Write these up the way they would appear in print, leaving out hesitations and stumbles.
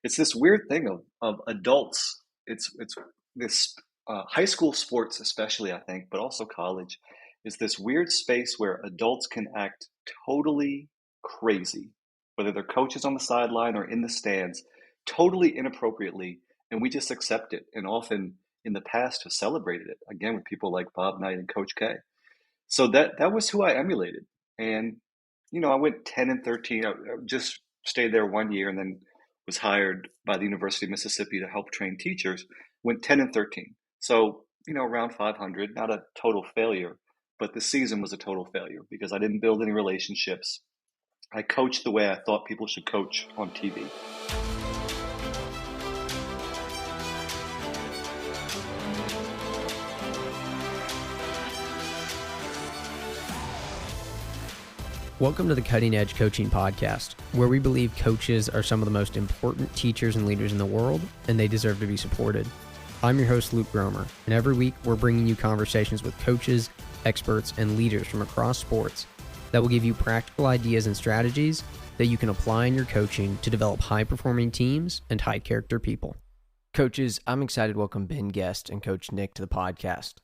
it's this weird thing of adults. It's this high school sports, especially I think, but also college, is this weird space where adults can act totally crazy, whether they're coaches on the sideline or in the stands, totally inappropriately, and we just accept it. And often in the past have celebrated it again with people like Bob Knight and Coach K. So that was who I emulated. And I went 10 and 13. I just stayed there 1 year and then was hired by the University of Mississippi to help train teachers. Went 10 and 13. So, around 500, not a total failure, but the season was a total failure because I didn't build any relationships. I coached the way I thought people should coach on TV. Welcome to the Cutting Edge Coaching Podcast, where we believe coaches are some of the most important teachers and leaders in the world, and they deserve to be supported. I'm your host, Luke Gromer, and every week we're bringing you conversations with coaches, experts, and leaders from across sports that will give you practical ideas and strategies that you can apply in your coaching to develop high-performing teams and high-character people. Coaches, I'm excited to welcome Ben Guest and Coach Nick to the podcast.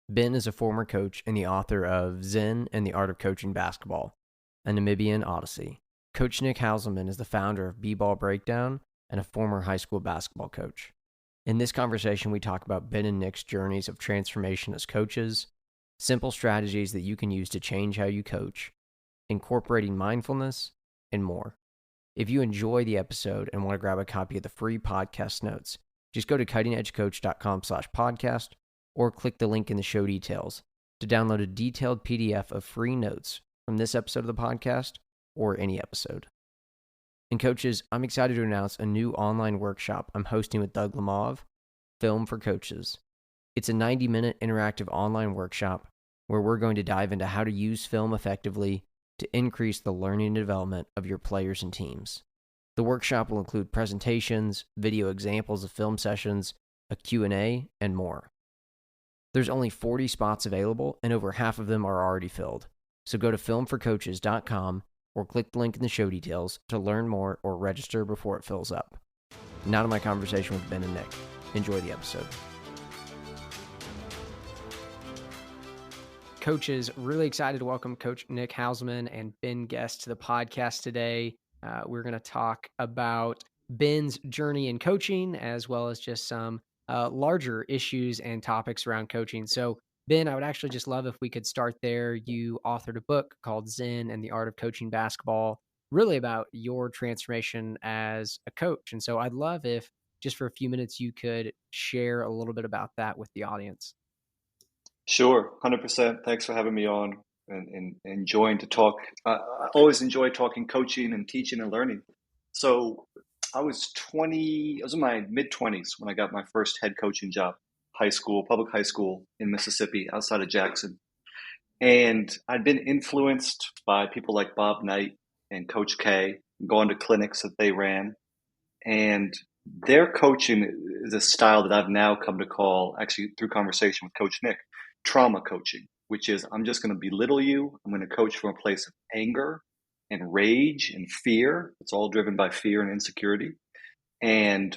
Ben is a former coach and the author of Zen and the Art of Coaching Basketball, a Namibian Odyssey. Coach Nick Hauselman is the founder of BBall Breakdown and a former high school basketball coach. In this conversation, we talk about Ben and Nick's journeys of transformation as coaches, simple strategies that you can use to change how you coach, incorporating mindfulness, and more. If you enjoy the episode and want to grab a copy of the free podcast notes, just go to cuttingedgecoach.com/podcast or click the link in the show details to download a detailed PDF of free notes from this episode of the podcast or any episode. And coaches, I'm excited to announce a new online workshop I'm hosting with Doug Lemov, Film for Coaches. It's a 90-minute interactive online workshop where we're going to dive into how to use film effectively to increase the learning and development of your players and teams. The workshop will include presentations, video examples of film sessions, a Q&A, and more. There's only 40 spots available, and over half of them are already filled. So go to filmforcoaches.com or click the link in the show details to learn more or register before it fills up. Now to my conversation with Ben and Nick. Enjoy the episode. Coaches, really excited to welcome Coach Nick Hauselman and Ben Guest to the podcast today. We're going to talk about Ben's journey in coaching as well as just some larger issues and topics around coaching. So Ben, I would actually just love if we could start there. You authored a book called Zen and the Art of Coaching Basketball, really about your transformation as a coach. And so I'd love if just for a few minutes you could share a little bit about that with the audience. Sure, 100%. Thanks for having me on and enjoying to talk. I always enjoy talking coaching and teaching and learning. So I was in my mid-20s when I got my first head coaching job, public high school in Mississippi outside of Jackson. And I'd been influenced by people like Bob Knight and Coach K, going to clinics that they ran. And their coaching is a style that I've now come to call, actually through conversation with Coach Nick, trauma coaching, which is I'm just going to belittle you. I'm going to coach from a place of anger and rage and fear. It's all driven by fear and insecurity. And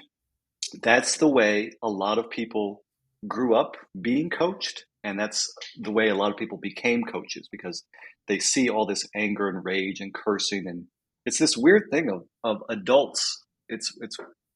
that's the way a lot of people grew up being coached. And that's the way a lot of people became coaches because they see all this anger and rage and cursing. And it's this weird thing of adults. It's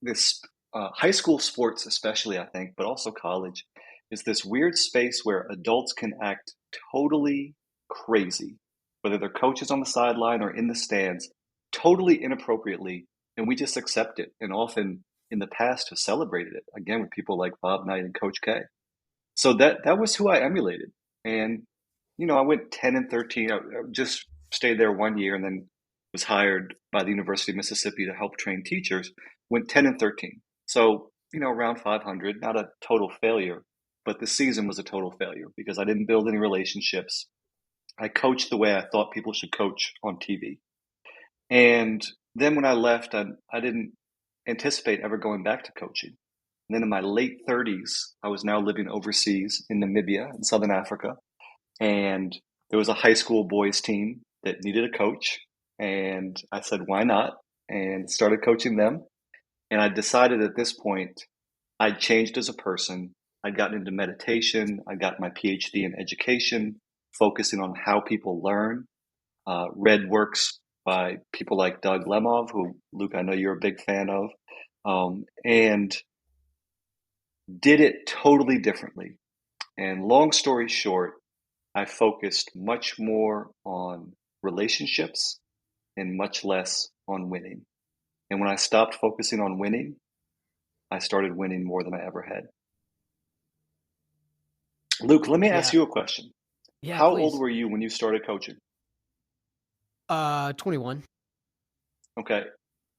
this high school sports, especially I think, but also college, is this weird space where adults can act totally crazy, whether they're coaches on the sideline or in the stands, totally inappropriately. And we just accept it. And often in the past have celebrated it again with people like Bob Knight and Coach K. So that was who I emulated. And, I went 10 and 13. I just stayed there 1 year and then was hired by the University of Mississippi to help train teachers. Went 10 and 13. So, around 500, not a total failure, but the season was a total failure because I didn't build any relationships. I coached the way I thought people should coach on TV. And then when I left, I didn't anticipate ever going back to coaching. And then in my late 30s, I was now living overseas in Namibia in Southern Africa. And there was a high school boys team that needed a coach. And I said, why not? And started coaching them. And I decided at this point, I'd changed as a person. I'd gotten into meditation. I got my PhD in education, focusing on how people learn. Read works by people like Doug Lemov, who, Luke, I know you're a big fan of, and did it totally differently. And long story short, I focused much more on relationships and much less on winning. And when I stopped focusing on winning, I started winning more than I ever had. Luke, let me ask Yeah. you a question. Yeah, How old please. were you when you started coaching? 21. Okay.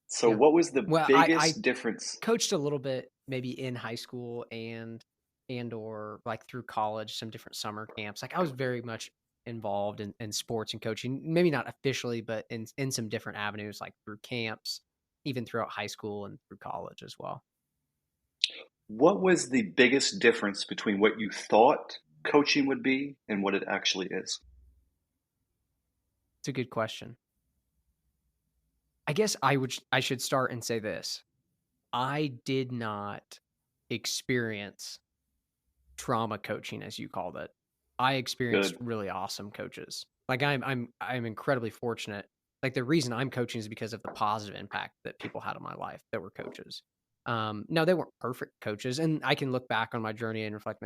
So Yeah. what was the Well, I biggest difference? coached a little bit maybe in high school and or like through college, some different summer camps. Like I was very much involved in sports and coaching, maybe not officially, but in some different avenues, like through camps, even throughout high school and through college as well. What was the biggest difference between what you thought coaching would be and what it actually is? It's a good question. I guess I should start and say this. I did not experience trauma coaching, as you called it. I experienced Good. really awesome coaches. Like I'm incredibly fortunate. Like the reason I'm coaching is because of the positive impact that people had on my life that were coaches. No, they weren't perfect coaches, and I can look back on my journey and reflect,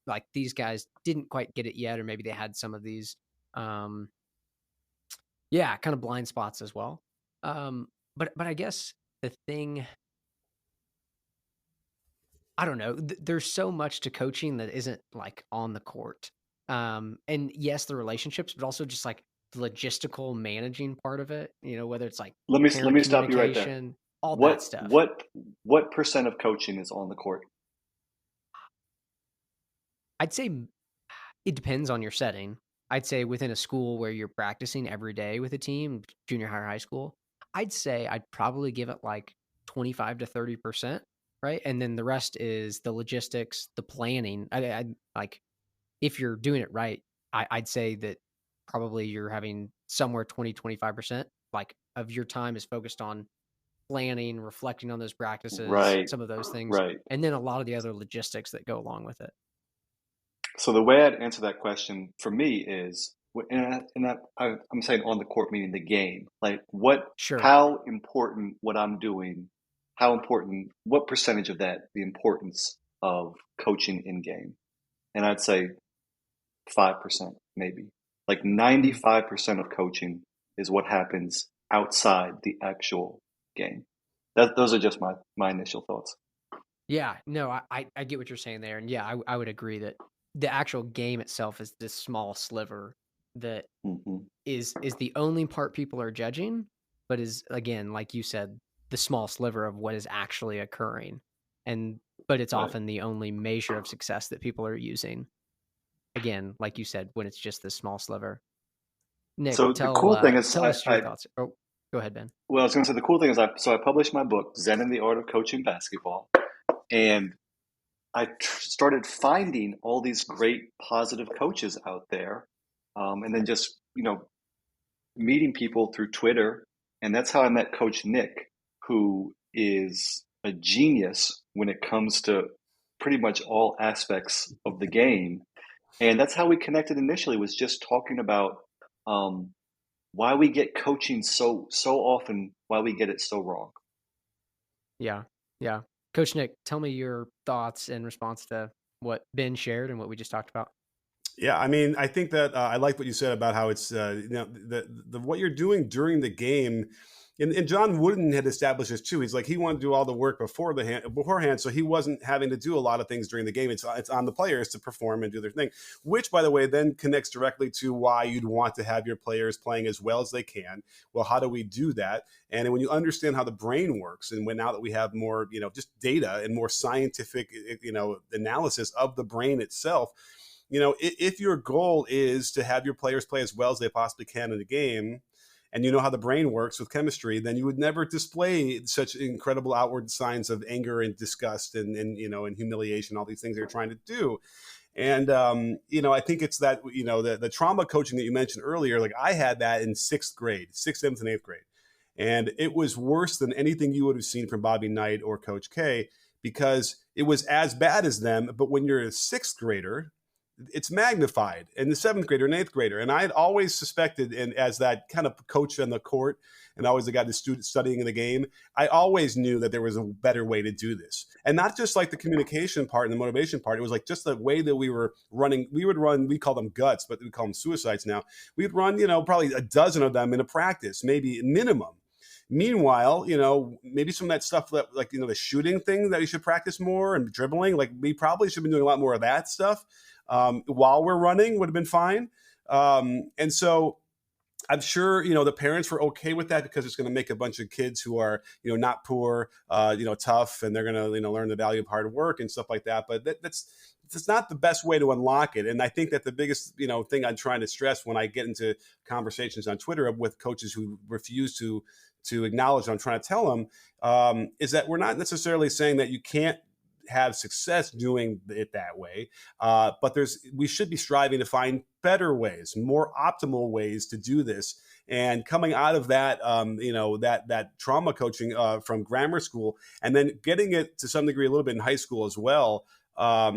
like these guys didn't quite get it yet, or maybe they had some of these, um, yeah, kind of blind spots as well. But I guess the thing I don't know. There's so much to coaching that isn't like on the court. And yes, the relationships, but also just like the logistical managing part of it, whether it's like Let parent me stop you right there. communication, all that What stuff. what what percent of coaching is on the court? I'd say it depends on your setting. I'd say within a school where you're practicing every day with a team, junior high or high school, I'd say I'd probably give it like 25 to 30%, right? And then the rest is the logistics, the planning. I like if you're doing it right, I'd say that probably you're having somewhere 20-25% like of your time is focused on planning, reflecting on those practices, Right, some of those things, right. and then a lot of the other logistics that go along with it. So the way I'd answer that question for me is, I'm saying on the court meaning the game. Like Sure. how important what I'm doing, how important, what percentage of that, the importance of coaching in game? And I'd say 5%, maybe. Like Mm. 95% of coaching is what happens outside the actual game. Those are just my initial thoughts. Yeah, no, I get what you're saying there. And yeah, I would agree that the actual game itself is this small sliver that Hmm. is the only part people are judging, but is again, like you said, the small sliver of what is actually occurring. And but it's Right. often the only measure of success that people are using. Again, like you said, when it's just this small sliver. Nick, So the cool thing is, tell us your thoughts. Oh, go ahead, Ben. well, I was going to say the cool thing is, I published my book, Zen and the Art of Coaching Basketball, and started finding all these great positive coaches out there, and then just meeting people through Twitter, and that's how I met Coach Nick, who is a genius when it comes to pretty much all aspects of the game, and that's how we connected initially. Was just talking about um, why we get coaching so often, why we get it so wrong. Yeah. Yeah. Coach Nick, tell me your thoughts in response to what Ben shared and what we just talked about. Yeah, I mean, I think that I like what you said about how it's the what you're doing during the game, and John Wooden had established this too. He's like he wanted to do all the work beforehand, so he wasn't having to do a lot of things during the game. It's on the players to perform and do their thing, which, by the way, then connects directly to why you'd want to have your players playing as well as they can. Well, how do we do that? And when you understand how the brain works, and when now that we have more, just data and more scientific, analysis of the brain itself, if your goal is to have your players play as well as they possibly can in the game, and you know how the brain works with chemistry, then you would never display such incredible outward signs of anger and disgust and humiliation, all these things they're trying to do. And I think it's that the trauma coaching that you mentioned earlier. Like I had that in sixth grade, sixth, seventh, and eighth grade. And it was worse than anything you would have seen from Bobby Knight or Coach K, because it was as bad as them. But when you're a sixth grader, it's magnified, and the seventh grader and eighth grader. And I had always suspected, and as that kind of coach on the court and always the guy, the student studying in the game, I always knew that there was a better way to do this. And not just like the communication part and the motivation part. It was like just the way that we were running. We would run, we call them guts, but we call them suicides now. We'd run, probably a dozen of them in a practice, maybe minimum. Meanwhile, maybe some of that stuff that, like, the shooting thing that we should practice more, and dribbling, like we probably should be doing a lot more of that stuff while we're running would have been fine. And so I'm sure, the parents were okay with that, because it's going to make a bunch of kids who are, not poor, tough, and they're going to, learn the value of hard work and stuff like that. But that's not the best way to unlock it. And I think that the biggest, thing I'm trying to stress when I get into conversations on Twitter with coaches who refuse to acknowledge what I'm trying to tell them, is that we're not necessarily saying that you can't have success doing it that way. But we should be striving to find better ways, more optimal ways to do this. And coming out of that, that trauma coaching from grammar school, and then getting it to some degree a little bit in high school as well. That's what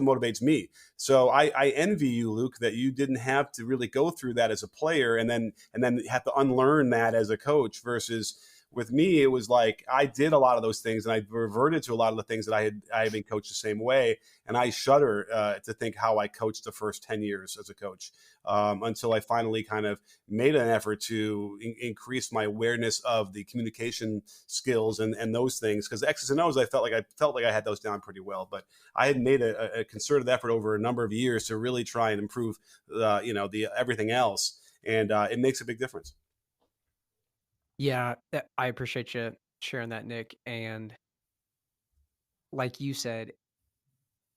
motivates me. So I envy you, Luke, that you didn't have to really go through that as a player, and then have to unlearn that as a coach, versus with me, it was like I did a lot of those things, and I reverted to a lot of the things that I had been coached the same way. And I shudder to think how I coached the first 10 years as a coach, until I finally kind of made an effort to increase my awareness of the communication skills and those things. Because X's and O's, I felt like I had those down pretty well. But I had made a concerted effort over a number of years to really try and improve, the everything else. And it makes a big difference. Yeah, I appreciate you sharing that, Nick. And like you said,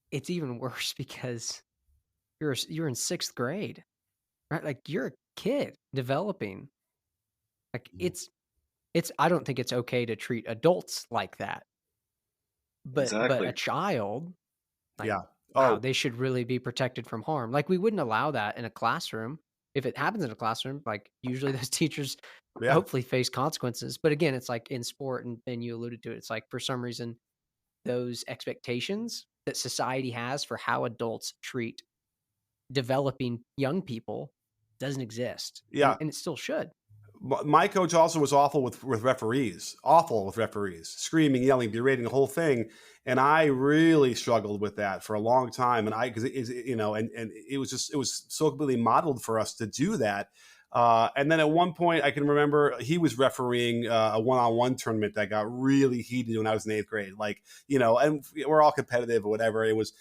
it's even worse because you're in sixth grade, right? Like, you're a kid developing. Like, it's I don't think it's okay to treat adults like that. But a Exactly. child, like, Yeah. wow, Oh, they should really be protected from harm. Like, we wouldn't allow that in a classroom. If it happens in a classroom, like, usually those teachers yeah. hopefully face consequences. But again, it's like in sport, and you alluded to it, it's like for some reason those expectations that society has for how adults treat developing young people doesn't exist. Yeah. And it still should. My coach also was awful with referees, screaming, yelling, berating, the whole thing. And I really struggled with that for a long time. And because it was so completely modeled for us to do that. And then at one point, I can remember he was refereeing a one-on-one tournament that got really heated when I was in eighth grade. Like, and we're all competitive or whatever. It was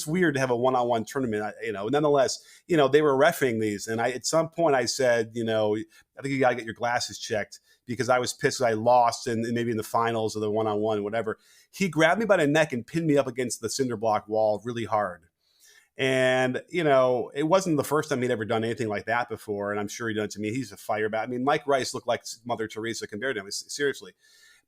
weird to have a one-on-one tournament. Nonetheless, they were reffing these, and at some point I said, I think you got to get your glasses checked, because I was pissed that I lost, and maybe in the finals of the one-on-one, whatever. He grabbed me by the neck and pinned me up against the cinder block wall really hard. And, it wasn't the first time he'd ever done anything like that before. And I'm sure he'd done it to me. He's a fire bat. I mean, Mike Rice looked like Mother Teresa compared to him, seriously.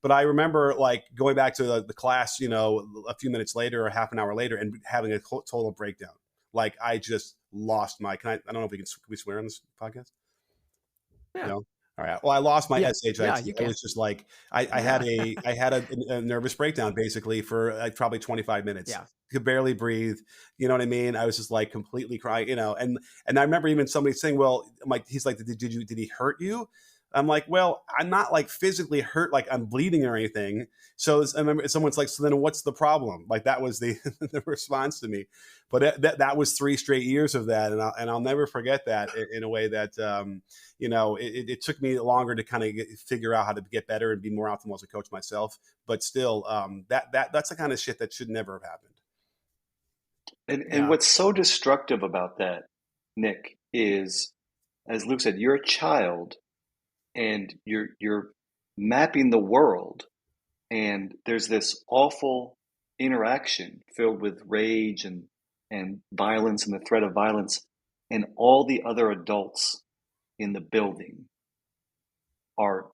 But I remember, like, going back to the class, a few minutes later or half an hour later, and having a total breakdown. Like, I just lost my, I don't know if can we swear on this podcast? Yeah. No? All right. Well, I lost my SHIT. Yeah, you It can. was just like I had a nervous breakdown basically for like probably 25 minutes. Yeah. Could barely breathe. You know what I mean? I was just like completely crying. And I remember even somebody saying, "Well, he's like, did he hurt you?" I'm like, "Well, I'm not like physically hurt, like I'm bleeding or anything." So I remember someone's like, "So then what's the problem?" Like that was the the response to me. But that was 3 straight years of that, and I'll never forget that in a way that it took me longer to kind of figure out how to get better and be more optimal as a coach myself. But still, that's the kind of shit that should never have happened. And what's so destructive about that, Nick, is, as Luke said, you're a child, and you're mapping the world, and there's this awful interaction filled with rage and violence and the threat of violence, and all the other adults in the building are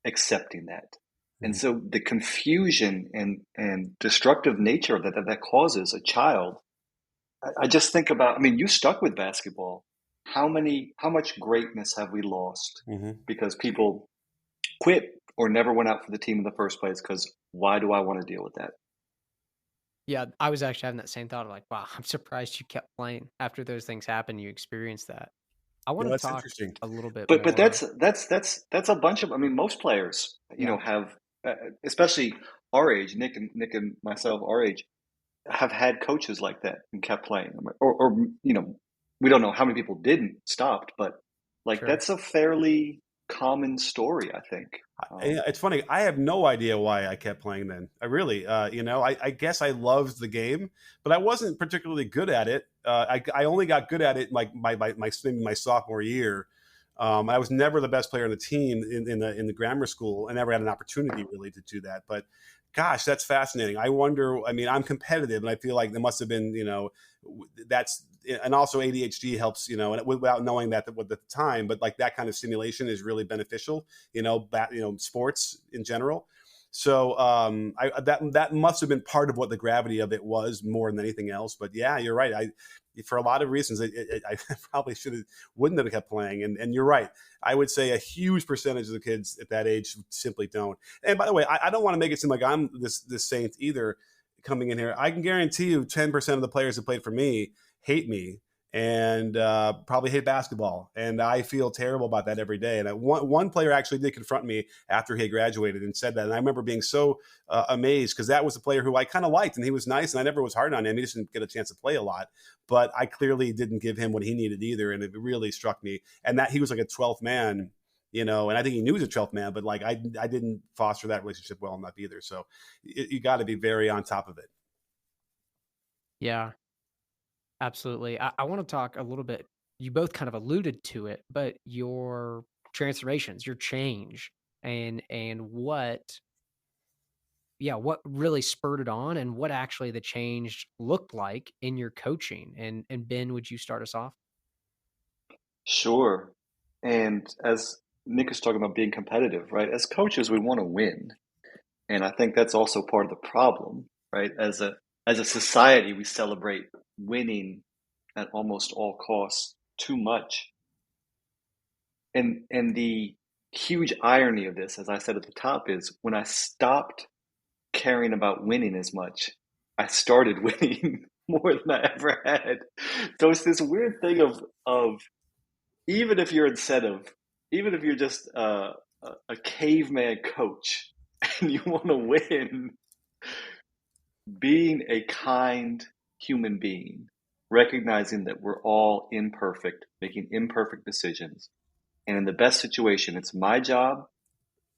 accepting that. And so the confusion and destructive nature that causes a child, I just think about, I mean, you stuck with basketball how much greatness have we lost Mm-hmm. because people quit or never went out for the team in the first place? Because why do I want to deal with that? Yeah, I was actually having that same thought of like, wow, I'm surprised you kept playing after those things happened. You experienced that. I Yeah, want to that's talk interesting. a little bit But more. that's a bunch of. I mean, most players, Yeah, have, especially our age, Nick and myself, our age, have had coaches like that and kept playing. Or we don't know how many people didn't stopped, but like sure. that's a fairly common story, I think. It's funny. I have no idea why I kept playing then. I really, I guess I loved the game, but I wasn't particularly good at it. I only got good at it like my sophomore year. I was never the best player on the team in the grammar school. I never had an opportunity really to do that. But gosh, that's fascinating. I wonder. I mean, I'm competitive, and I feel like there must have been, that's and also ADHD helps, and without knowing that at the time, but like that kind of stimulation is really beneficial, sports in general. So that must have been part of what the gravity of it was more than anything else. But yeah, you're right. For a lot of reasons, I probably wouldn't have kept playing. And you're right. I would say a huge percentage of the kids at that age simply don't. And by the way, I don't want to make it seem like I'm this saint either coming in here. I can guarantee you 10% of the players who played for me hate me and probably hate basketball. And I feel terrible about that every day. And one player actually did confront me after he had graduated and said that. And I remember being so amazed because that was a player who I kind of liked and he was nice and I never was hard on him. He just didn't get a chance to play a lot. But I clearly didn't give him what he needed either. And it really struck me. And that he was like a 12th man, and I think he knew he was a 12th man, but like I didn't foster that relationship well enough either. So you got to be very on top of it. Yeah, absolutely. I want to talk a little bit. You both kind of alluded to it, but your transformations, your change, and what really spurred it on, and what actually the change looked like in your coaching. And Ben, would you start us off? Sure. And as Nick is talking about being competitive, right? As coaches, we want to win. And I think that's also part of the problem, right? As a society, we celebrate winning at almost all costs too much. And the huge irony of this, as I said at the top, is when I stopped caring about winning as much, I started winning more than I ever had. So it's this weird thing of even if you're incentive, even if you're just a caveman coach and you want to win, being a kind human being, recognizing that we're all imperfect, making imperfect decisions. And in the best situation, it's my job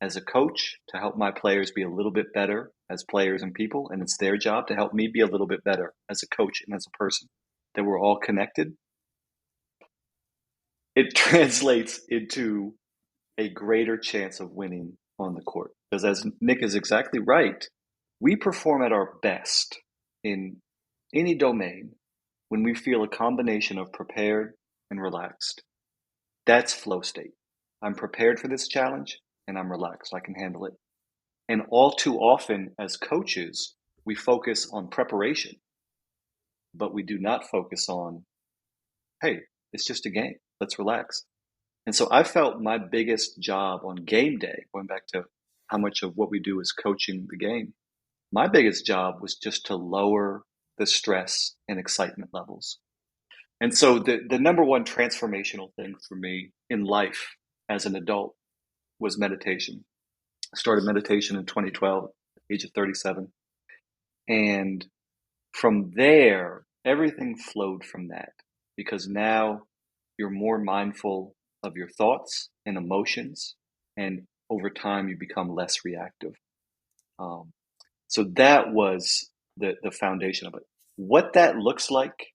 as a coach to help my players be a little bit better as players and people. And it's their job to help me be a little bit better as a coach and as a person, that we're all connected. It translates into a greater chance of winning on the court. Because as Nick is exactly right, we perform at our best in any domain when we feel a combination of prepared and relaxed. That's flow state. I'm prepared for this challenge and I'm relaxed. I can handle it. And all too often as coaches, we focus on preparation, but we do not focus on, hey, it's just a game. Let's relax. And so I felt my biggest job on game day, going back to how much of what we do is coaching the game, my biggest job was just to lower the stress and excitement levels. And so the number one transformational thing for me in life as an adult was meditation. I started meditation in 2012, age of 37. And from there, everything flowed from that because now you're more mindful of your thoughts and emotions. And over time, you become less reactive. Um, so that was the foundation of it. What that looks like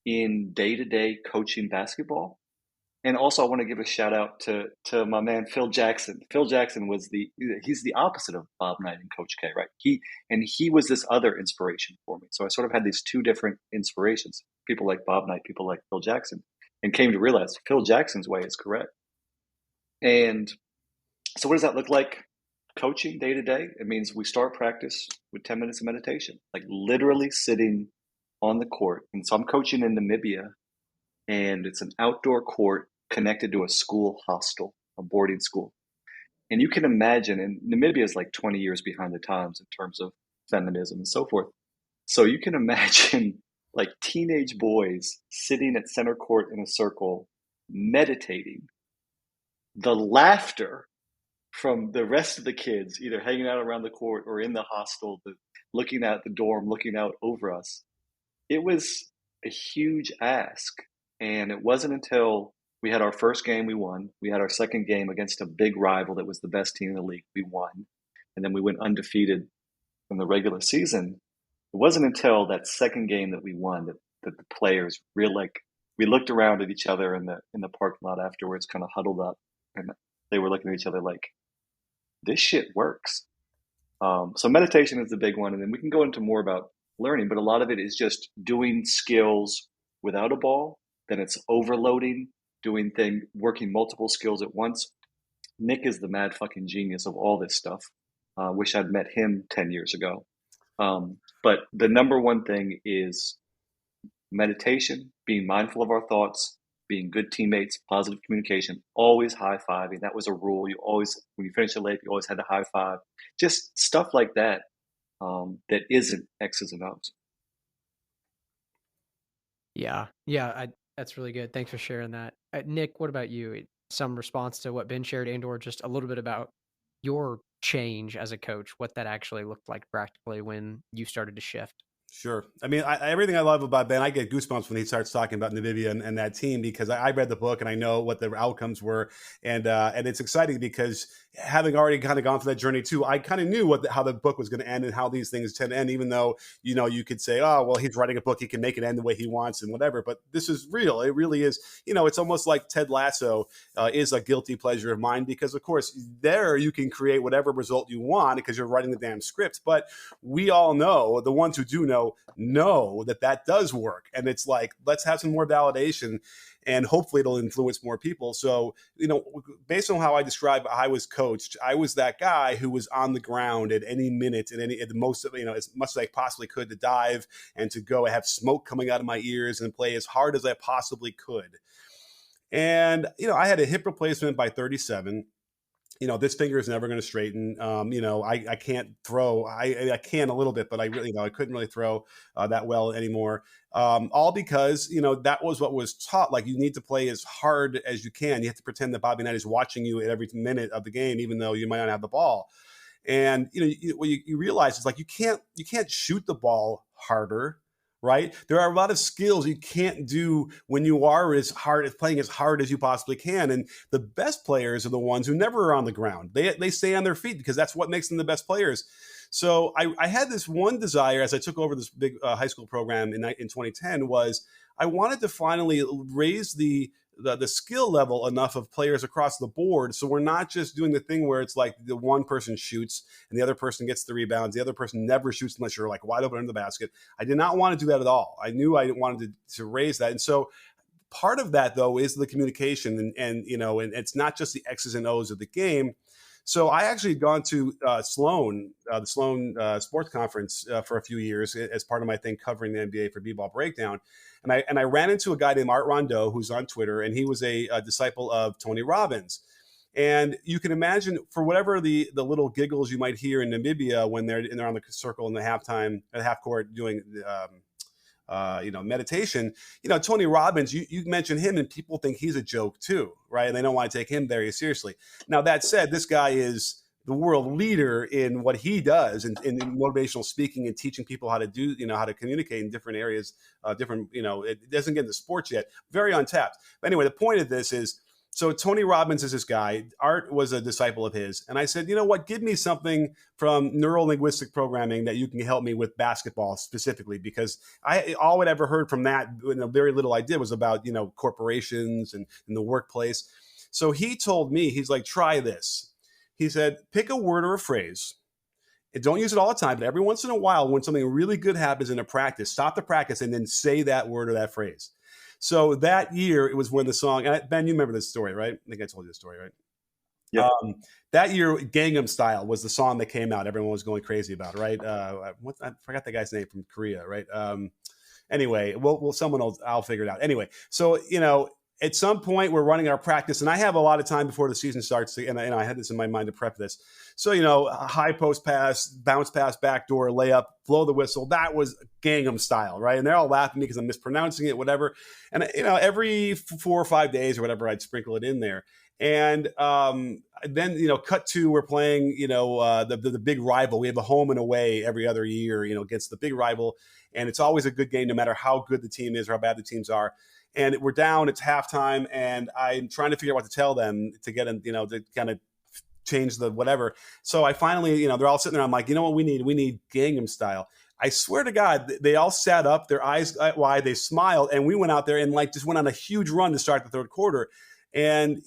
in day-to-day coaching basketball. And also I want to give a shout out to my man Phil Jackson. Phil Jackson he's the opposite of Bob Knight and Coach K, right? He was this other inspiration for me. So I sort of had these two different inspirations, people like Bob Knight, people like Phil Jackson, and came to realize Phil Jackson's way is correct. And so what does that look like coaching day to day? It means we start practice with 10 minutes of meditation, like literally sitting on the court. And so I'm coaching in Namibia and it's an outdoor court connected to a school hostel, a boarding school. And you can imagine, and Namibia is like 20 years behind the times in terms of feminism and so forth. So you can imagine like teenage boys sitting at center court in a circle, meditating. The laughter from the rest of the kids, either hanging out around the court or in the hostel, looking at the dorm, looking out over us. It was a huge ask. And it wasn't until we had our first game we won. We had our second game against a big rival that was the best team in the league. We won. And then we went undefeated in the regular season. It wasn't until that second game that we won that the players really, like, we looked around at each other in the parking lot afterwards, kind of huddled up, and they were looking at each other like, this shit works. So meditation is the big one, and then we can go into more about learning, but a lot of it is just doing skills without a ball. Then it's overloading, working multiple skills at once. Nick is the mad fucking genius of all this stuff. Wish I'd met him 10 years ago. But the number one thing is meditation, being mindful of our thoughts, being good teammates, positive communication, always high-fiving. That was a rule. You always, when you finish a late, you always had to high-five. Just stuff like that, that isn't X's and O's. Yeah. That's really good. Thanks for sharing that. Nick, what about you? Some response to what Ben shared, and or just a little bit about your change as a coach, what that actually looked like practically when you started to shift. Sure. I mean, everything I love about Ben, I get goosebumps when he starts talking about Namibia and that team, because I read the book and I know what the outcomes were. And it's exciting because having already kind of gone through that journey too, I kind of knew how the book was going to end and how these things tend to end, even though, you could say, oh, well, he's writing a book, he can make it end the way he wants and whatever. But this is real. It really is. It's almost like Ted Lasso is a guilty pleasure of mine, because, of course, there you can create whatever result you want because you're writing the damn script. But we all know, the ones who do know that does work. And it's like, let's have some more validation, and hopefully it'll influence more people. So, based on how I describe I was coached, I was that guy who was on the ground at any minute, at the most, as much as I possibly could, to dive and to go. I have smoke coming out of my ears and play as hard as I possibly could. And, I had a hip replacement by 37. This finger is never going to straighten. I can't throw. I can a little bit, but I really, I couldn't really throw that well anymore. All because, that was what was taught. Like, you need to play as hard as you can. You have to pretend that Bobby Knight is watching you at every minute of the game, even though you might not have the ball. And, what you realize is, like, you can't shoot the ball harder. Right? There are a lot of skills you can't do when you are playing as hard as you possibly can. And the best players are the ones who never are on the ground. They stay on their feet because that's what makes them the best players. So I had this one desire as I took over this big high school program in 2010, was I wanted to finally raise the skill level enough of players across the board, so we're not just doing the thing where it's like the one person shoots and the other person gets the rebounds, the other person never shoots unless you're like wide open in the basket. I did not want to do that at all. I knew I wanted to raise that. And so part of that, though, is the communication, and it's not just the X's and O's of the game. So I actually had gone to the Sloan Sports Conference for a few years as part of my thing covering the NBA for BBall Breakdown. And I ran into a guy named Art Rondeau, who's on Twitter, and he was a disciple of Tony Robbins. And you can imagine, for whatever the little giggles you might hear in Namibia when they're on the circle in the half court doing meditation, Tony Robbins, you mention him and people think he's a joke too, right? And they don't want to take him very seriously. Now, that said, this guy is the world leader in what he does in motivational speaking and teaching people how to do, how to communicate in different areas, it doesn't get into sports yet, very untapped. But anyway, the point of this is, so Tony Robbins is this guy. Art was a disciple of his. And I said, you know what, give me something from neuro-linguistic programming that you can help me with basketball specifically, because all I'd ever heard from that, very little I did, was about, corporations and the workplace. So he told me, he's like, try this. He said, pick a word or a phrase. And don't use it all the time, but every once in a while, when something really good happens in a practice, stop the practice and then say that word or that phrase. So that year, it was when the song, and Ben, you remember this story, right? I think I told you this story, right? Yeah. That year, Gangnam Style was the song that came out. Everyone was going crazy about, right? I forgot the guy's name from Korea, right? Anyway, I'll figure it out. Anyway, so, at some point we're running our practice, and I have a lot of time before the season starts, and I had this in my mind to prep this. So, a high post pass, bounce pass, backdoor, layup, blow the whistle. That was Gangnam Style, right? And they're all laughing at me because I'm mispronouncing it, whatever. And, every 4 or 5 days or whatever, I'd sprinkle it in there. And then, cut to we're playing, the big rival. We have a home and away every other year, against the big rival. And it's always a good game, no matter how good the team is or how bad the teams are. And we're down, it's halftime, and I'm trying to figure out what to tell them to get them, to kind of change the whatever. So I finally, they're all sitting there. I'm like, you know what we need Gangnam Style. I swear to God, they all sat up, their eyes wide, they smiled, and we went out there and just went on a huge run to start the third quarter. And,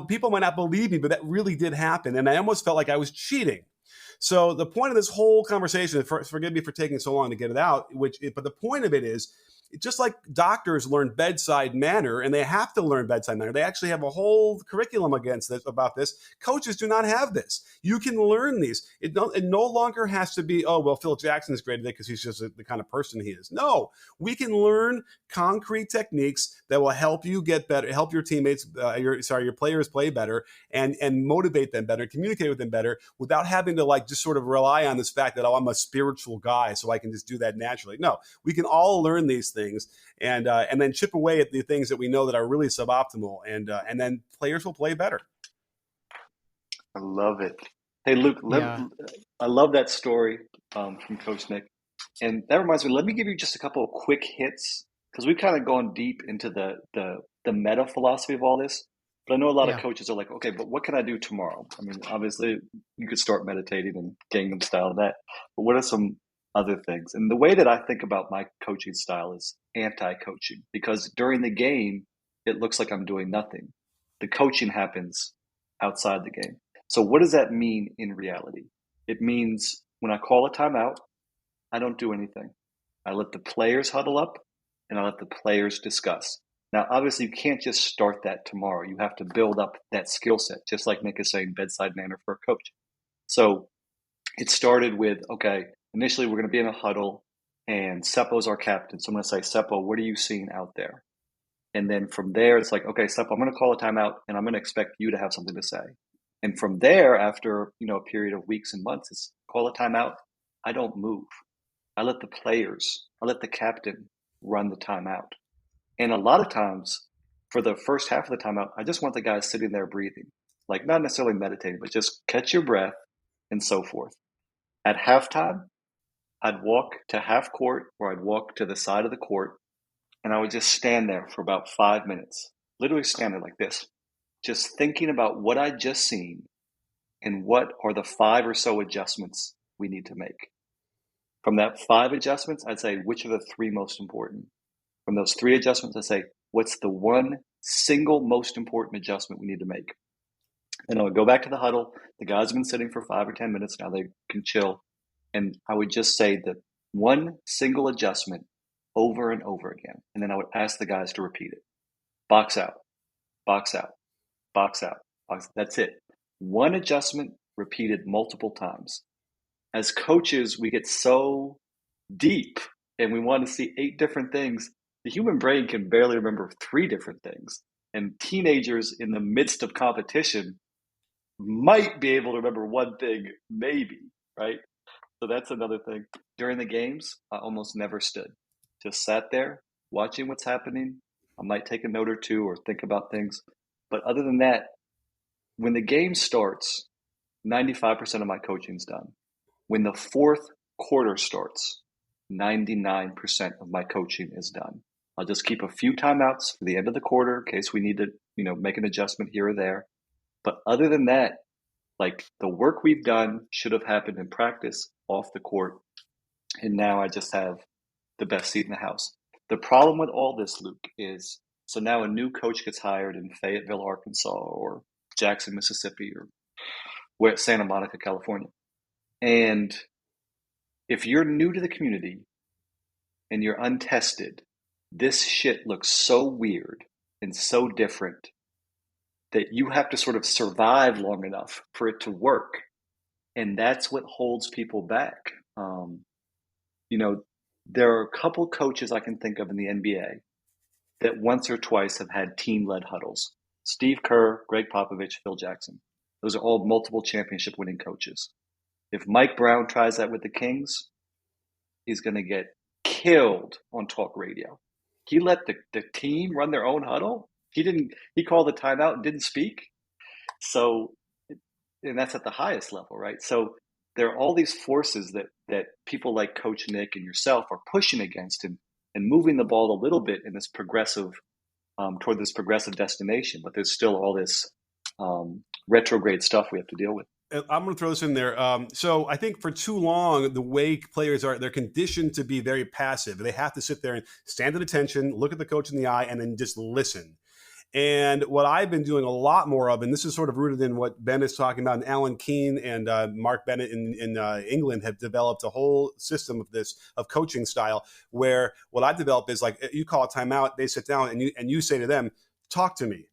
people might not believe me, but that really did happen. And I almost felt like I was cheating. So the point of this whole conversation, forgive me for taking so long to get it out, but the point of it is, just like doctors learn bedside manner, and they have to learn bedside manner. They actually have a whole curriculum about this. Coaches do not have this. You can learn these. It no longer has to be, Phil Jackson is great at it because he's just the kind of person he is. No, we can learn concrete techniques that will help you get better, help your teammates, your players play better, and motivate them better, communicate with them better, without having to just sort of rely on this fact that, I'm a spiritual guy, so I can just do that naturally. No, we can all learn these things. And then chip away at the things that we know that are really suboptimal, and then players will play better. I love it. Hey, Luke, I love that story from Coach Nick, and that reminds me. Let me give you just a couple of quick hits, because we've kind of gone deep into the meta philosophy of all this. But I know a lot of coaches are like, okay, but what can I do tomorrow? I mean, obviously, you could start meditating and Gangnam Style that, but what are some other things? And the way that I think about my coaching style is anti-coaching, because during the game, it looks like I'm doing nothing. The coaching happens outside the game. So what does that mean in reality? It means when I call a timeout, I don't do anything. I let the players huddle up and I let the players discuss. Now, obviously, you can't just start that tomorrow. You have to build up that skill set, just like Nick is saying, bedside manner for a coach. So it started with, okay, initially, we're going to be in a huddle, and Seppo's our captain. So I'm going to say, Seppo, what are you seeing out there? And then from there, it's like, okay, Seppo, I'm going to call a timeout, and I'm going to expect you to have something to say. And from there, after a period of weeks and months, it's call a timeout. I don't move. I let the captain run the timeout. And a lot of times, for the first half of the timeout, I just want the guys sitting there breathing, like not necessarily meditating, but just catch your breath and so forth. At halftime, I'd walk to half court, or I'd walk to the side of the court, and I would just stand there for about 5 minutes, literally stand there like this, just thinking about what I'd just seen and what are the 5 or so adjustments we need to make. From that 5 adjustments, I'd say, which are the 3 most important? From those 3 adjustments, I'd say, what's the one single most important adjustment we need to make? And I would go back to the huddle. The guys have been sitting for 5 or 10 minutes now. They can chill. And I would just say the one single adjustment over and over again. And then I would ask the guys to repeat it. Box out, box out, box out, box out. That's it. One adjustment repeated multiple times. As coaches, we get so deep and we want to see 8 different things. The human brain can barely remember 3 different things. And teenagers in the midst of competition might be able to remember one thing, maybe, right? So that's another thing. During the games, I almost never stood. Just sat there watching what's happening. I might take a note or 2 or think about things. But other than that, when the game starts, 95% of my coaching's done. When the 4th quarter starts, 99% of my coaching is done. I'll just keep a few timeouts for the end of the quarter in case we need to, make an adjustment here or there. But other than that, like the work we've done should have happened in practice off the court. And now I just have the best seat in the house. The problem with all this, Luke, is so now a new coach gets hired in Fayetteville, Arkansas, or Jackson, Mississippi, or where Santa Monica, California. And if you're new to the community and you're untested, this shit looks so weird and so different that you have to sort of survive long enough for it to work. And that's what holds people back. There are a couple coaches I can think of in the NBA that once or twice have had team-led huddles. Steve Kerr, Greg Popovich, Phil Jackson. Those are all multiple championship winning coaches. If Mike Brown tries that with the Kings, he's going to get killed on talk radio. He let the team run their own huddle. He called the timeout and didn't speak. So, and that's at the highest level, right? So there are all these forces that people like Coach Nick and yourself are pushing against and moving the ball a little bit in this progressive, toward this progressive destination. But there's still all this retrograde stuff we have to deal with. I'm going to throw this in there. So I think for too long, the way players are, they're conditioned to be very passive. They have to sit there and stand at attention, look at the coach in the eye, and then just listen. And what I've been doing a lot more of, and this is sort of rooted in what Ben is talking about, and Alan Keane and Mark Bennett in England have developed a whole system of this, of coaching style, where what I've developed is like, you call a timeout, they sit down, and you say to them, talk to me.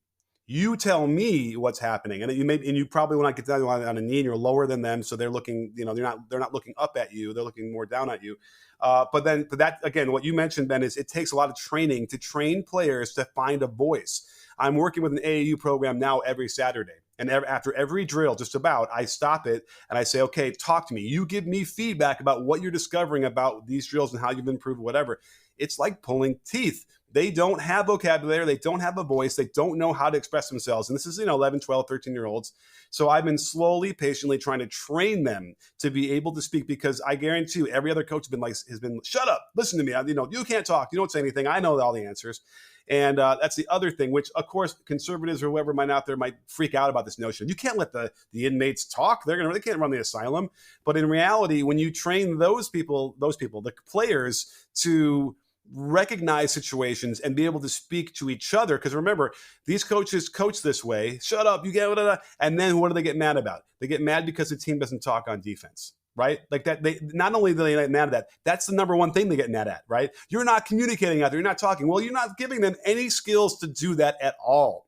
You tell me what's happening, and you probably, when I get down on a knee, and you're lower than them, so they're looking, they're not looking up at you, they're looking more down at you. But that again, what you mentioned, Ben, is it takes a lot of training to train players to find a voice. I'm working with an AAU program now every Saturday, and after every drill, just about, I stop it and I say, okay, talk to me. You give me feedback about what you're discovering about these drills and how you've improved, whatever. It's like pulling teeth. They don't have vocabulary. They don't have a voice. They don't know how to express themselves. And this is, 11, 12, 13-year-olds. So I've been slowly, patiently trying to train them to be able to speak, because I guarantee you every other coach has been, shut up, listen to me. You can't talk. You don't say anything. I know all the answers. And that's the other thing, which, of course, conservatives or whoever might out there might freak out about this notion. You can't let the inmates talk. They can't run the asylum. But in reality, when you train those people, the players, to recognize situations and be able to speak to each other. Because remember, these coaches coach this way. Shut up, you get it. And then what do they get mad about? They get mad because the team doesn't talk on defense, right? Like that. They not only do they get mad at that, that's the number one thing they get mad at, right? You're not communicating out there. You're not talking. Well, you're not giving them any skills to do that at all.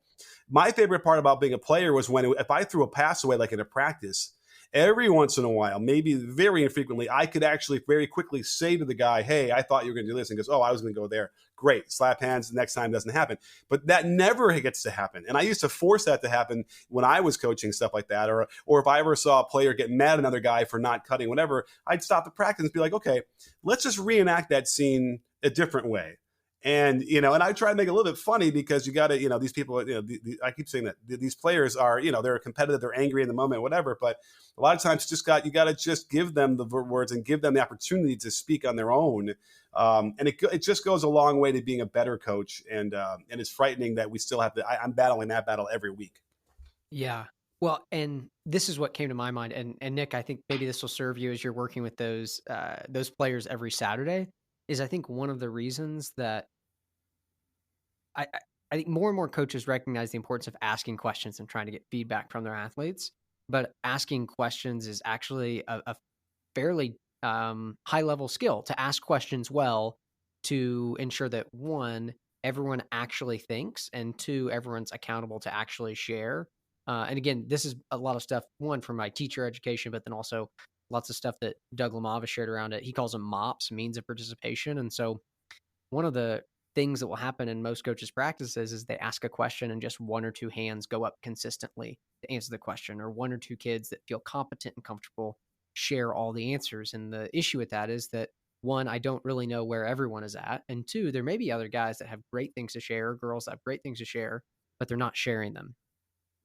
My favorite part about being a player was if I threw a pass away, like in a practice, every once in a while, maybe very infrequently, I could actually very quickly say to the guy, hey, I thought you were going to do this. And he goes, oh, I was going to go there. Great. Slap hands. The next time doesn't happen. But that never gets to happen. And I used to force that to happen when I was coaching stuff like that. Or if I ever saw a player get mad at another guy for not cutting, whatever, I'd stop the practice and be like, okay, let's just reenact that scene a different way. And, and I try to make it a little bit funny, because you got to, these people, I keep saying that these players are, they're competitive, they're angry in the moment, whatever. But a lot of times you got to just give them the words and give them the opportunity to speak on their own. And it just goes a long way to being a better coach. And it's frightening that we still have to, I'm battling that battle every week. Yeah. Well, and this is what came to my mind. And Nick, I think maybe this will serve you as you're working with those players every Saturday. Is I think one of the reasons that I think more and more coaches recognize the importance of asking questions and trying to get feedback from their athletes. But asking questions is actually a fairly high level skill, to ask questions well, to ensure that, one, everyone actually thinks, and two, everyone's accountable to actually share. And again, this is a lot of stuff, one, from my teacher education, but then also lots of stuff that Doug Lemov has shared around it. He calls them MOPS, means of participation. And so one of the things that will happen in most coaches' practices is they ask a question and just one or two hands go up consistently to answer the question, or one or two kids that feel competent and comfortable share all the answers. And the issue with that is that, one, I don't really know where everyone is at. And two, there may be other guys that have great things to share, girls that have great things to share, but they're not sharing them.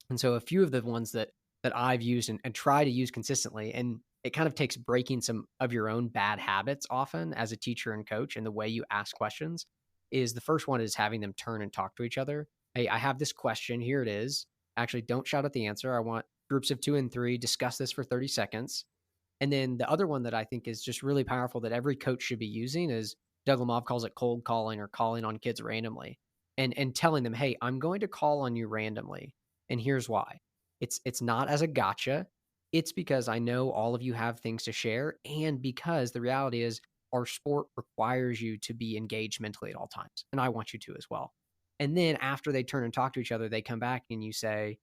And so a few of the ones that I've used and try to use consistently, and it kind of takes breaking some of your own bad habits often as a teacher and coach, and the way you ask questions, is the first one is having them turn and talk to each other. Hey, I have this question. Here it is. Actually, don't shout out the answer. I want groups of 2 and 3, discuss this for 30 seconds. And then the other one that I think is just really powerful that every coach should be using is, Doug Lemov calls it cold calling, or calling on kids randomly, and telling them, hey, I'm going to call on you randomly. And here's why. It's not as a gotcha. It's because I know all of you have things to share, and because the reality is our sport requires you to be engaged mentally at all times, and I want you to as well. And then after they turn and talk to each other, they come back and you say,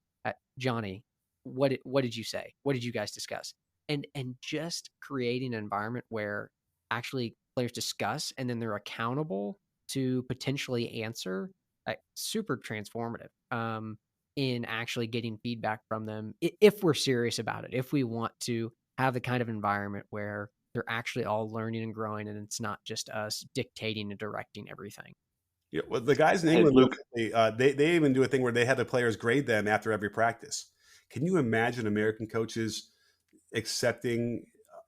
Johnny, what did you say? What did you guys discuss? And just creating an environment where actually players discuss, and then they're accountable to potentially answer, like, super transformative in actually getting feedback from them if we're serious about it, if we want to have the kind of environment where they're actually all learning and growing, and it's not just us dictating and directing everything. Yeah, well, the guys in Hey, England, Luke. they even do a thing where they have the players grade them after every practice. Can you imagine American coaches accepting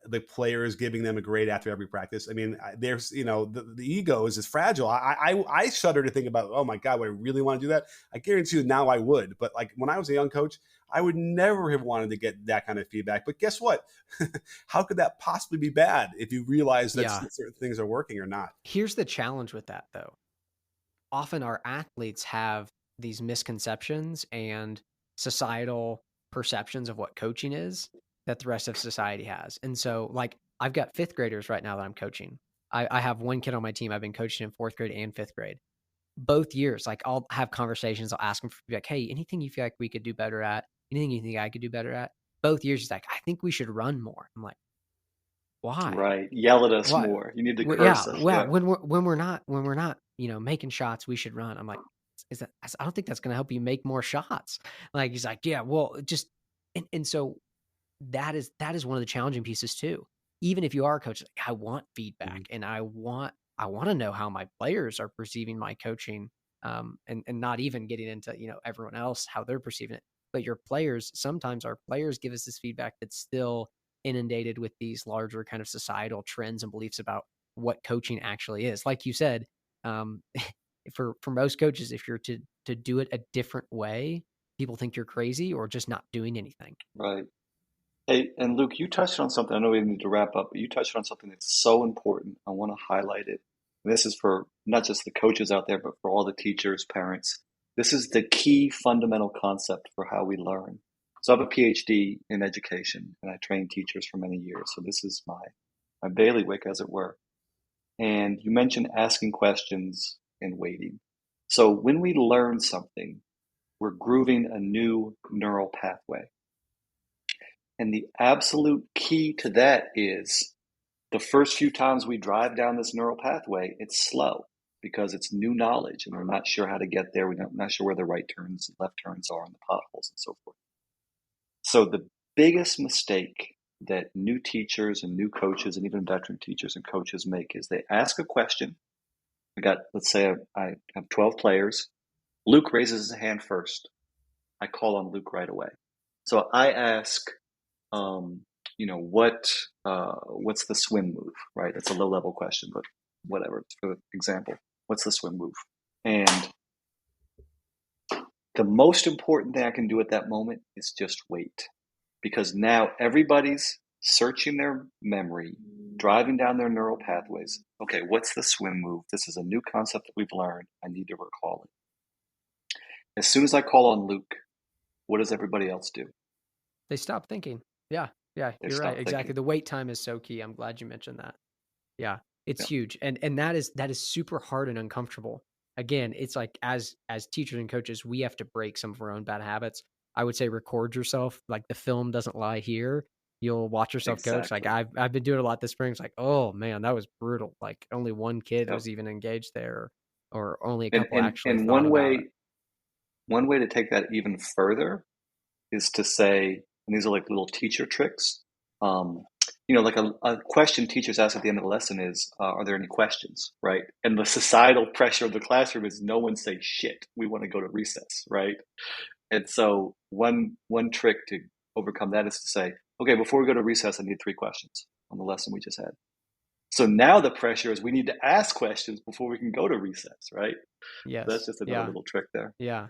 the players giving them a grade after every practice? I mean, there's, the ego is fragile. I shudder to think about, oh my God, would I really want to do that? I guarantee you now I would. But like when I was a young coach, I would never have wanted to get that kind of feedback. But guess what? How could that possibly be bad if you realize that certain things are working or not? Here's the challenge with that, though. Often our athletes have these misconceptions and societal perceptions of what coaching is that the rest of society has. And so, like, I've got 5th graders right now that I'm coaching. I have one kid on my team I've been coaching in 4th grade and 5th grade. Both years, like, I'll have conversations. I'll ask him for feedback. Hey, anything you feel like we could do better at? Anything you think I could do better at? Both years, he's like, I think we should run more. I'm like, why? Right. Yell at us more. You need to curse us. Well, when we're not, making shots, we should run. I'm like, I don't think that's going to help you make more shots. Like, he's like, yeah, well, just, and so that is one of the challenging pieces too. Even if you are a coach, like, I want feedback, and I want to know how my players are perceiving my coaching, and not even getting into, everyone else, how they're perceiving it. But your players, sometimes our players give us this feedback that's still inundated with these larger kind of societal trends and beliefs about what coaching actually is. Like you said, for most coaches, if you're to do it a different way, people think you're crazy or just not doing anything. Right. Hey, and Luke, you touched on something. I know we need to wrap up, but you touched on something that's so important. I want to highlight it. And this is for not just the coaches out there, but for all the teachers, parents. This is the key fundamental concept for how we learn. So I have a PhD in education, and I trained teachers for many years. So this is my bailiwick, as it were. And you mentioned asking questions and waiting. So when we learn something, we're grooving a new neural pathway. And the absolute key to that is the first few times we drive down this neural pathway, it's slow because it's new knowledge and we're not sure how to get there. We're not sure where the right turns and left turns are and the potholes and so forth. So the biggest mistake that new teachers and new coaches and even veteran teachers and coaches make is they ask a question. Let's say I have 12 players. Luke raises his hand first. I call on Luke right away. So I ask, what's the swim move, right? That's a low level question, but whatever, for example, what's the swim move? And the most important thing I can do at that moment is just wait, because now everybody's searching their memory, driving down their neural pathways. Okay, what's the swim move? This is a new concept that we've learned. I need to recall it. As soon as I call on Luke, what does everybody else do? They stop thinking. Yeah, you're right. Exactly. Thinking. The wait time is so key. I'm glad you mentioned that. Yeah, it's huge. And that is super hard and uncomfortable. Again, it's like as teachers and coaches, we have to break some of our own bad habits. I would say record yourself. Like, the film doesn't lie here. You'll watch yourself coach. Like, I've been doing a lot this spring. It's like, oh man, that was brutal. Like, only one kid was even engaged there, or only a couple actually. And one way to take that even further is to say, and these are like little teacher tricks. Like a question teachers ask at the end of the lesson is, are there any questions, right? And the societal pressure of the classroom is no one say shit. We want to go to recess, right? And so one trick to overcome that is to say, okay, before we go to recess, I need 3 questions on the lesson we just had. So now the pressure is we need to ask questions before we can go to recess, right? Yes. That's just another little trick there. Yeah,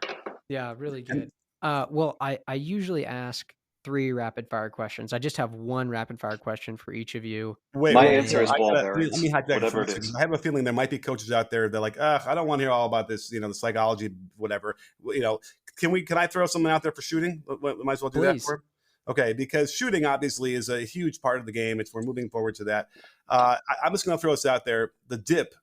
really good. Well, I usually ask 3 rapid fire questions. I just have 1 rapid fire question for each of you. My answer is ball bearings. Let me whatever it is. I have a feeling there might be coaches out there that are like, I don't want to hear all about this, the psychology, whatever. Can I throw something out there for shooting? Might as well do that for him. Okay, because shooting obviously is a huge part of the game. We're moving forward to that. I'm just going to throw this out there. The dip.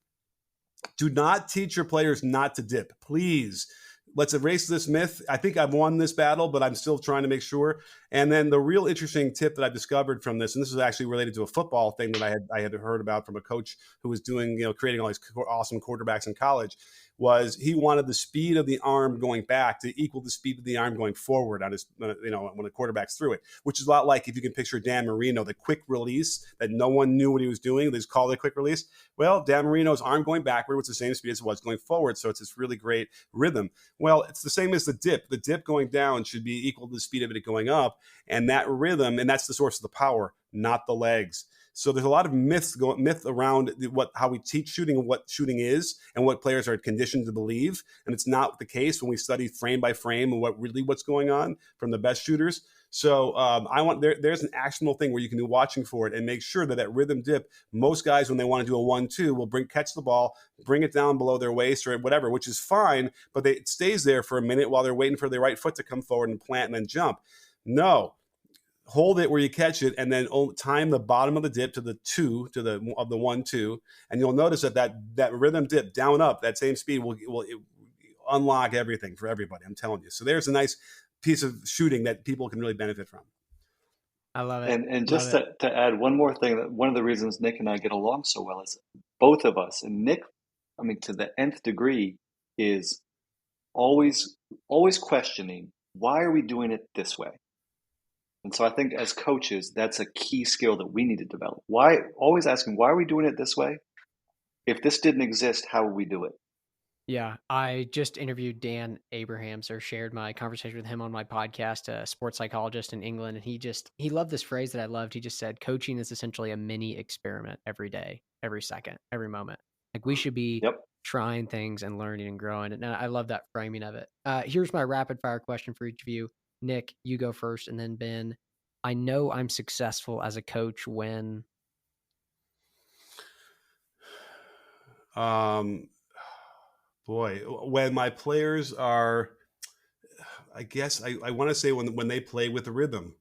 Do not teach your players not to dip, please. Let's erase this myth. I think I've won this battle, but I'm still trying to make sure. And then the real interesting tip that I discovered from this, and this is actually related to a football thing that I had heard about from a coach who was doing, creating all these awesome quarterbacks in college, was he wanted the speed of the arm going back to equal the speed of the arm going forward on his, when the quarterback's threw it, which is a lot like if you can picture Dan Marino, the quick release that no one knew what he was doing. They just called it a quick release. Well, Dan Marino's arm going backward was the same speed as it was going forward. So it's this really great rhythm. Well, it's the same as the dip. The dip going down should be equal to the speed of it going up. And that rhythm, and that's the source of the power, not the legs. So there's a lot of myth around how we teach shooting and what shooting is and what players are conditioned to believe. And it's not the case when we study frame by frame and what's going on from the best shooters. So there's an actionable thing where you can be watching for it and make sure that rhythm dip, most guys, when they want to do a 1-2, will catch the ball, bring it down below their waist or whatever, which is fine, but it stays there for a minute while they're waiting for their right foot to come forward and plant and then jump. No. Hold it where you catch it, and then time the bottom of the dip to the 2 to the 1-2, and you'll notice that rhythm dip down up that same speed will unlock everything for everybody. I'm telling you. So there's a nice piece of shooting that people can really benefit from. I love it. And just to add one more thing, that one of the reasons Nick and I get along so well is both of us, and Nick, I mean, to the nth degree, is always questioning, why are we doing it this way? And so I think as coaches, that's a key skill that we need to develop. Always asking, why are we doing it this way? If this didn't exist, how would we do it? Yeah, I just interviewed Dan Abrahams, or shared my conversation with him on my podcast, a sports psychologist in England. And he loved this phrase that I loved. He just said, coaching is essentially a mini experiment every day, every second, every moment. Like we should be trying things and learning and growing. And I love that framing of it. Here's my rapid fire question for each of you. Nick, you go first, and then Ben. I know I'm successful as a coach when. When my players are, I guess I want to say when they play with the rhythm.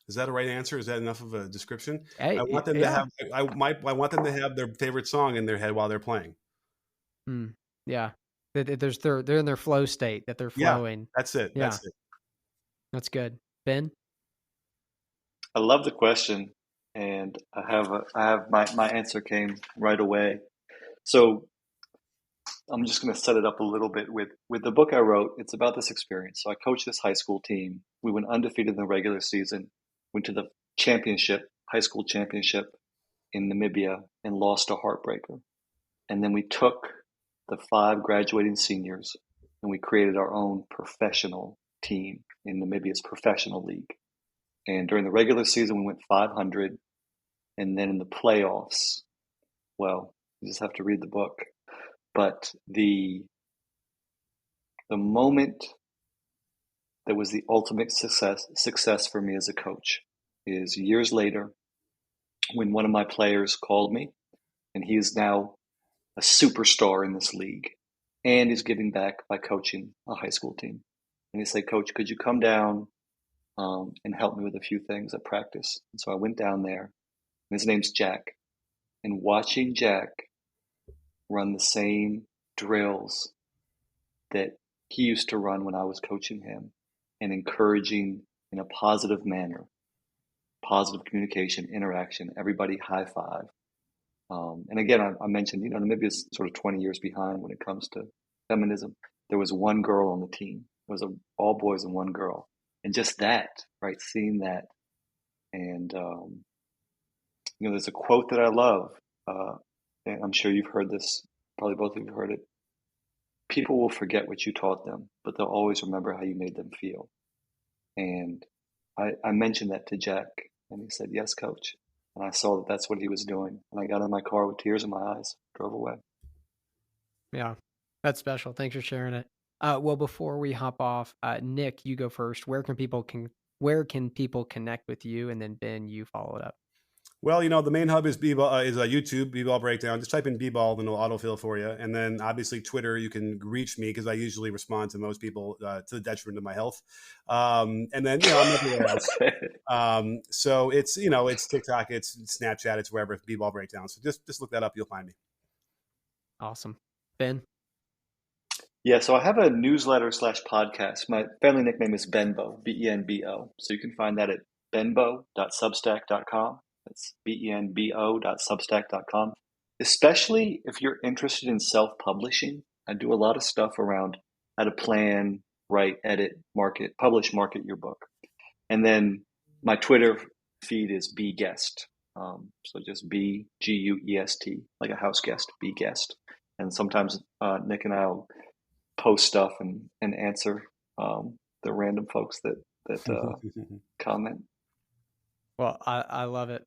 Is that a right answer? Is that enough of a description? Hey, I want them to have. I want them to have their favorite song in their head while they're playing. Yeah, they're in their flow state, that they're flowing. Yeah, that's it. Yeah. That's it. That's good. Ben? I love the question, and I have my answer came right away. So I'm just going to set it up a little bit with the book I wrote. It's about this experience. So I coached this high school team. We went undefeated in the regular season, went to the high school championship in Namibia, and lost a heartbreaker. And then we took the 5 graduating seniors and we created our own professional team in Namibia's professional league. And during the regular season, we went 500. And then in the playoffs, well, you just have to read the book. But the moment that was the ultimate success for me as a coach is years later when one of my players called me, and he is now a superstar in this league, and he's giving back by coaching a high school team. And he said, Coach, could you come down and help me with a few things at practice? And so I went down there, and his name's Jack. And watching Jack run the same drills that he used to run when I was coaching him, and encouraging in a positive manner, positive communication, interaction, everybody high five. And again, I mentioned, Namibia is sort of 20 years behind when it comes to feminism. There was one girl on the team. It was all boys and one girl. And just that, right, seeing that. And, there's a quote that I love, and I'm sure you've heard this, probably both of you have heard it. People will forget what you taught them, but they'll always remember how you made them feel. And I mentioned that to Jack, and he said, yes, Coach. And I saw that that's what he was doing. And I got in my car with tears in my eyes, drove away. Yeah, that's special. Thanks for sharing it. Well, before we hop off, Nick, you go first. Where can people connect with you? And then Ben, you follow it up. Well, the main hub is YouTube, BBall Breakdown. Just type in BBall, then it'll autofill for you. And then obviously Twitter, you can reach me because I usually respond to most people to the detriment of my health. And then, I'm everywhere else. So it's, it's TikTok, it's Snapchat, it's wherever, it's BBall Breakdown. So just look that up. You'll find me. Awesome. Ben? Yeah, so I have a newsletter slash podcast. My family nickname is Benbo, Benbo. So you can find that at benbo.substack.com. That's benbo.substack.com. Especially if you're interested in self-publishing, I do a lot of stuff around how to plan, write, edit, market, publish, market your book. And then my Twitter feed is bguest. So just Bguest, like a house guest, bguest. And sometimes Nick and I'll post stuff and answer the random folks that comment. Well, I love it.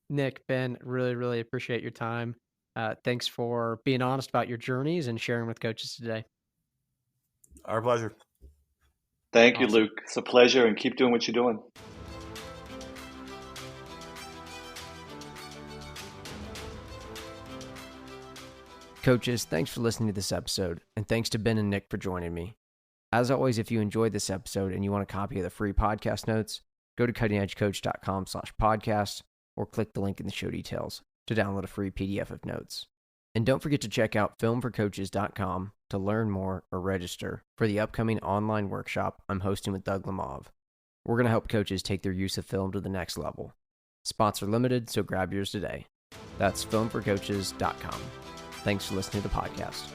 Nick, Ben, really, really appreciate your time. Thanks for being honest about your journeys and sharing with coaches today. Our pleasure. Thank you, Luke. It's a pleasure, and keep doing what you're doing. Coaches, thanks for listening to this episode, and thanks to Ben and Nick for joining me. As always, if you enjoyed this episode and you want a copy of the free podcast notes, go to cuttingedgecoach.com/podcast or click the link in the show details to download a free PDF of notes. And don't forget to check out filmforcoaches.com to learn more or register for the upcoming online workshop I'm hosting with Doug Lemov. We're going to help coaches take their use of film to the next level. Sponsor limited, so grab yours today. That's filmforcoaches.com. Thanks for listening to the podcast.